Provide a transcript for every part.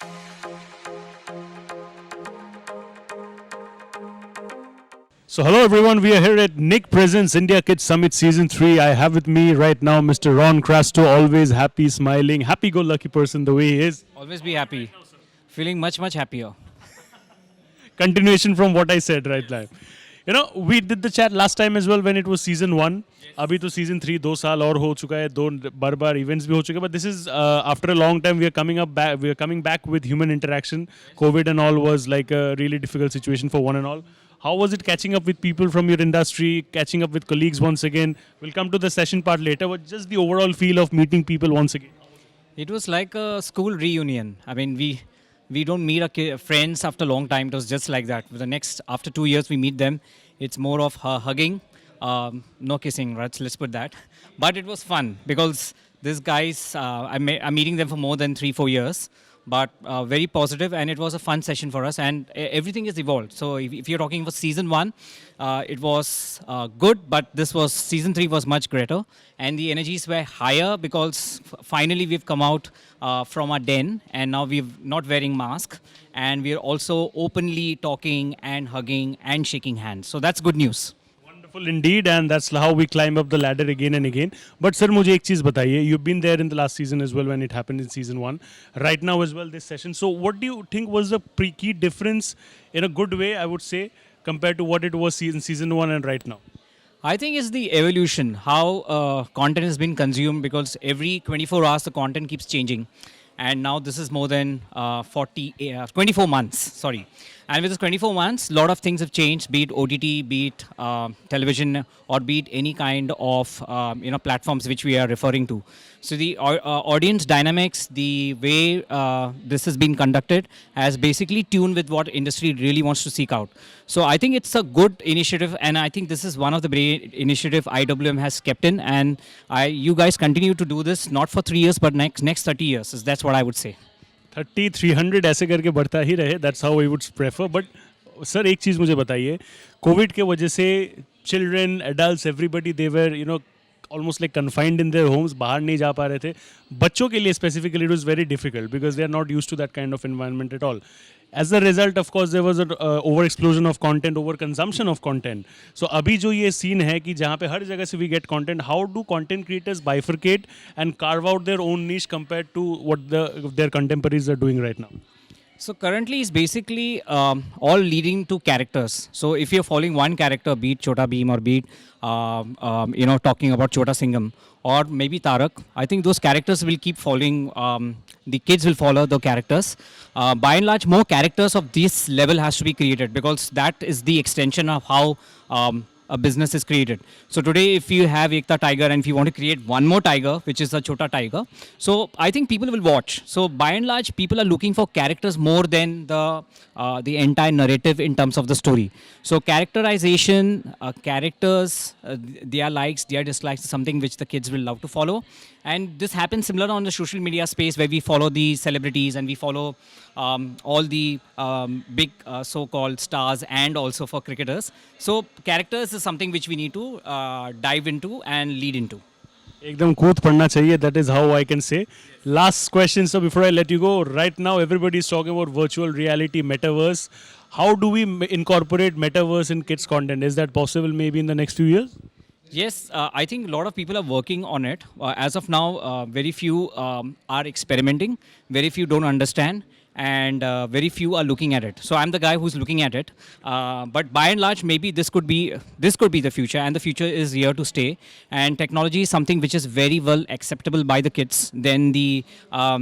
So hello everyone, we are here at Nick Presents India Kids Summit Season 3. I have with me right now Mr. Ron Crasto, always happy, smiling, happy-go-lucky person the way he is. Always be happy. Feeling much happier. Continuation from what I said right now. You know, we did the chat last time as well when it was Season 1. अभी तो Season 3 2 साल और हो चुका है, दो बार events भी हो चुके हैं, but this is after a long time we are coming back with human interaction. COVID and all was like a really difficult situation for one and all. How was it catching up with people from your industry, catching up with colleagues once again? We'll come to the session part later, but just the overall feel of meeting people once again. It was like a school reunion. I mean, we don't meet our friends after a long time. It was just like that. After 2 years, we meet them. It's more of hugging, no kissing, right? Let's put that. But it was fun because these guys, I'm meeting them for more than 3-4 years. But very positive, and it was a fun session for us, and everything is evolved. So if you're talking for Season 1, it was good, but Season 3 was much greater, and the energies were higher because finally we've come out from our den, and now we're not wearing masks, and we're also openly talking and hugging and shaking hands. So that's good news. Wonderful indeed, and that's how we climb up the ladder again and again. But sir, मुझे एक चीज़ बताइए. You've been there in the last season as well when it happened in Season 1. Right now as well this session. So what do you think was the key difference in a good way, I would say, compared to what it was in Season 1 and right now? I think it's the evolution, how content has been consumed, because every 24 hours the content keeps changing. And now this is more than 24 months, sorry. And with this 24 months, a lot of things have changed, be it OTT, be it television, or be it any kind of platforms which we are referring to. So the audience dynamics, the way this has been conducted, has basically tuned with what industry really wants to seek out. So I think it's a good initiative, and I think this is one of the great initiative IWM has kept in, and you guys continue to do this, not for 3 years, but next 30 years. That's what I would say. 30, 300 ऐसे करके बढ़ता ही रहे. That's how I would prefer. But sir, एक चीज़ मुझे बताइए. COVID के वजह से children, adults, everybody, they were, almost like confined in their homes. बाहर नहीं जा पा रहे थे. बच्चों के लिए specifically it was very difficult because they are not used to that kind of environment at all. As a result, of course, there was an over-explosion of content, over-consumption of content. So अभी जो ये scene है कि जहाँ पे हर जगह से we get content, how do content creators bifurcate and carve out their own niche compared to what their contemporaries are doing right now? So currently it's basically all leading to characters. So if you're following one character, be it Chota Bheem or be it, talking about Chota Singham or maybe Tarak, I think those characters will keep following, the kids will follow the characters. By and large, more characters of this level has to be created because that is the extension of how a business is created. So today, if you have Ekta Tiger and if you want to create one more tiger, which is a Chota Tiger, so I think people will watch. So by and large, people are looking for characters more than the entire narrative in terms of the story. So characterization, characters, their likes, their dislikes is something which the kids will love to follow. And this happens similar on the social media space where we follow the celebrities and we follow all the big so-called stars and also for cricketers. So characters is something which we need to dive into and lead into. एकदम कूद पड़ना चाहिए. That is how I can say. Last question, so before I let you go, right now everybody is talking about virtual reality, Metaverse. How do we incorporate Metaverse in kids' content? Is that possible maybe in the next few years? Yes, I think a lot of people are working on it. As of now, very few are experimenting, very few don't understand, and very few are looking at it. So I'm the guy who's looking at it. But by and large, maybe this could be the future, and the future is here to stay. And technology is something which is very well acceptable by the kids than the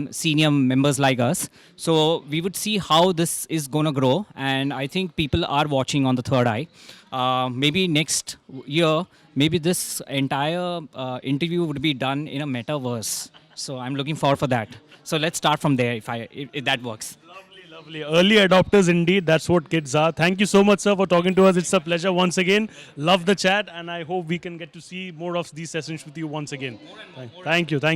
senior members like us. So we would see how this is going to grow, and I think people are watching on the third eye. Maybe next year, maybe this entire interview would be done in a metaverse. So I'm looking forward for that. So let's start from there if that works. Lovely. Early adopters indeed. That's what kids are. Thank you so much, sir, for talking to us. It's a pleasure once again. Love the chat, and I hope we can get to see more of these sessions with you once again. Thank you, sir.